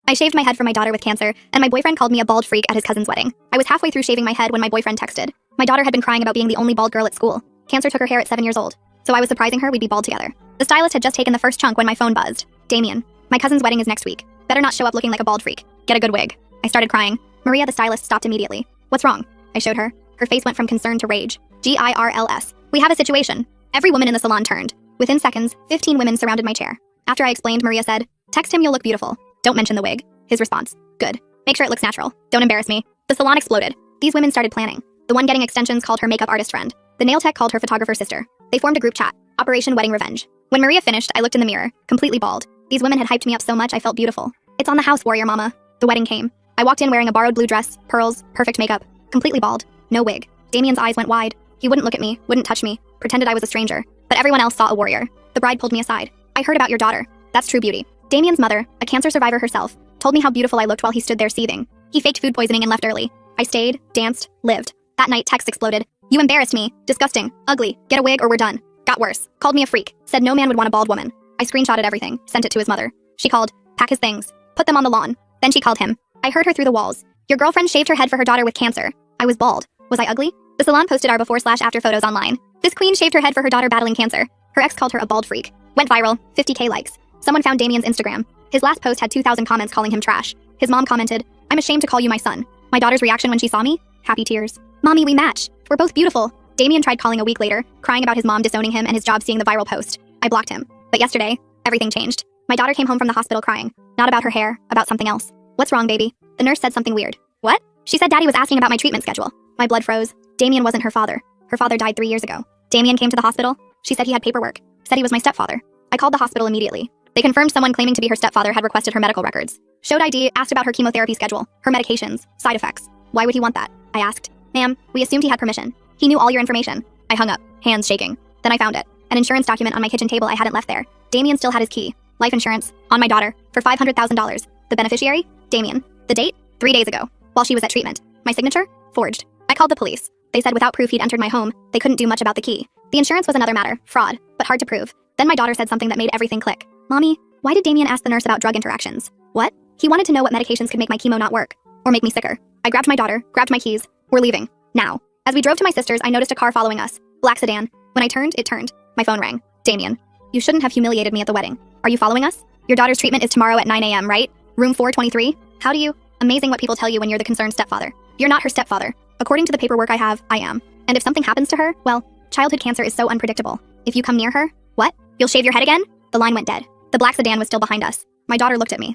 I shaved my head for my daughter with cancer, and my boyfriend called me a bald freak at his cousin's wedding. I was halfway through shaving my head when my boyfriend texted. My daughter had been crying about being the only bald girl at school. Cancer took her hair at 7 years old, so I was surprising her we'd be bald together. The stylist had just taken the first chunk when my phone buzzed. Damien, my cousin's wedding is next week. Better not show up looking like a bald freak. Get a good wig. I started crying. Maria, the stylist, stopped immediately. What's wrong? I showed her. Her face went from concern to rage. GIRLS. We have a situation. Every woman in the salon turned. Within seconds, 15 women surrounded my chair. After I explained, Maria said, "Text him, you'll look beautiful. Don't mention the wig." His response, "Good. Make sure it looks natural. Don't embarrass me." The salon exploded. These women started planning. The one getting extensions called her makeup artist friend. The nail tech called her photographer sister. They formed a group chat. Operation Wedding Revenge. When Maria finished, I looked in the mirror, completely bald. These women had hyped me up so much I felt beautiful. It's on the house, warrior mama. The wedding came. I walked in wearing a borrowed blue dress, pearls, perfect makeup, completely bald, no wig. Damien's eyes went wide. He wouldn't look at me, wouldn't touch me, pretended I was a stranger. But everyone else saw a warrior. The bride pulled me aside. "I heard about your daughter. That's true beauty." Damien's mother, a cancer survivor herself, told me how beautiful I looked while he stood there seething. He faked food poisoning and left early. I stayed, danced, lived. That night, texts exploded. "You embarrassed me. Disgusting. Ugly. Get a wig or we're done." Got worse. Called me a freak. Said no man would want a bald woman. I screenshotted everything, sent it to his mother. She called. "Pack his things. Put them on the lawn." Then she called him. I heard her through the walls. "Your girlfriend shaved her head for her daughter with cancer." I was bald. Was I ugly? The salon posted our before/after photos online. This queen shaved her head for her daughter battling cancer. Her ex called her a bald freak. Went viral. 50K likes. Someone found Damien's Instagram. His last post had 2,000 comments calling him trash. His mom commented, "I'm ashamed to call you my son." My daughter's reaction when she saw me? Happy tears. "Mommy, we match. We're both beautiful." Damien tried calling a week later, crying about his mom disowning him and his job seeing the viral post. I blocked him. But yesterday, everything changed. My daughter came home from the hospital crying. Not about her hair, about something else. "What's wrong, baby?" The nurse said something weird. "What?" She said Daddy was asking about my treatment schedule. My blood froze. Damien wasn't her father. Her father died 3 years ago. Damien came to the hospital. She said he had paperwork. Said he was my stepfather. I called the hospital immediately. They confirmed someone claiming to be her stepfather had requested her medical records. Showed ID, asked about her chemotherapy schedule, her medications, side effects. "Why would he want that?" I asked. "Ma'am, we assumed he had permission. He knew all your information." I hung up, hands shaking. Then I found it. An insurance document on my kitchen table I hadn't left there. Damien still had his key. Life insurance, on my daughter, for $500,000. The beneficiary? Damien. The date? 3 days ago, while she was at treatment. My signature? Forged. I called the police. They said without proof he'd entered my home, they couldn't do much about the key. The insurance was another matter, fraud, but hard to prove. Then my daughter said something that made everything click. "Mommy, why did Damien ask the nurse about drug interactions?" "What?" "He wanted to know what medications could make my chemo not work, or make me sicker." I grabbed my daughter, grabbed my keys. "We're leaving. Now." As we drove to my sister's, I noticed a car following us. Black sedan. When I turned, it turned. My phone rang. "Damien, you shouldn't have humiliated me at the wedding. Are you following us? Your daughter's treatment is tomorrow at 9 a.m., right? Room 423? How do you?" Amazing what people tell you when you're the concerned stepfather. You're not her stepfather. According to the paperwork I have, I am. And if something happens to her, well, childhood cancer is so unpredictable. If you come near her, what? You'll shave your head again? The line went dead. The black sedan was still behind us. My daughter looked at me.